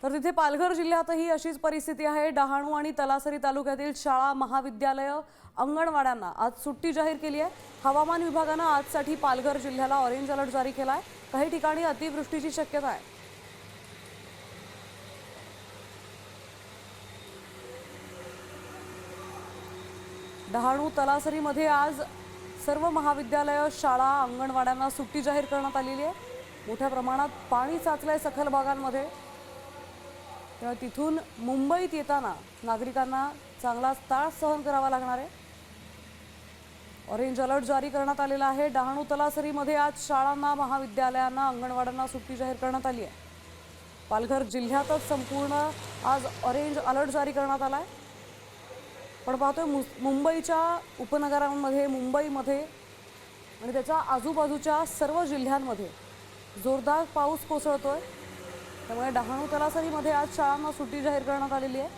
तर तिथे पालघर जिल्ह्यातही अशीच परिस्थिती आहे। डहाणू आणि तलासरी तालुक्यातील शाळा महाविद्यालय अंगणवाड्यांना आज सुट्टी जाहीर केली आहे। हवामान विभागाने आजसाठी पालघर जिल्ह्याला ऑरेंज अलर्ट जारी केला आहे। काही ठिकाणी अतिवृष्टीची शक्यता आहे। डहाणू तलासरीमध्ये आज सर्व महाविद्यालय शाळा अंगणवाड्यांना सुट्टी जाहीर करण्यात आलेली आहे। मोठ्या प्रमाणात पाणी साचलंय सखल भागांमध्ये। तिथून मुंबईत येताना नागरिकांना चांगलाच त्रास सहन करावा लागणार आहे। ऑरेंज अलर्ट जारी करण्यात आलेला आहे। डहाणू तलासरीमध्ये आज शाळांना महाविद्यालयांना अंगणवाड्यांना सुट्टी जाहीर करण्यात आली आहे। पालघर जिल्ह्यातच संपूर्ण आज ऑरेंज अलर्ट जारी करण्यात आला आहे। पण पाहतोय मुंबईच्या उपनगरांमध्ये मुंबईमध्ये आणि त्याच्या आजूबाजूच्या सर्व जिल्ह्यांमध्ये जोरदार पाऊस कोसळतोय। त्यामुळे डहाणू तलासरीमध्ये आज शाळांना सुट्टी जाहीर करण्यात आलेली आहे।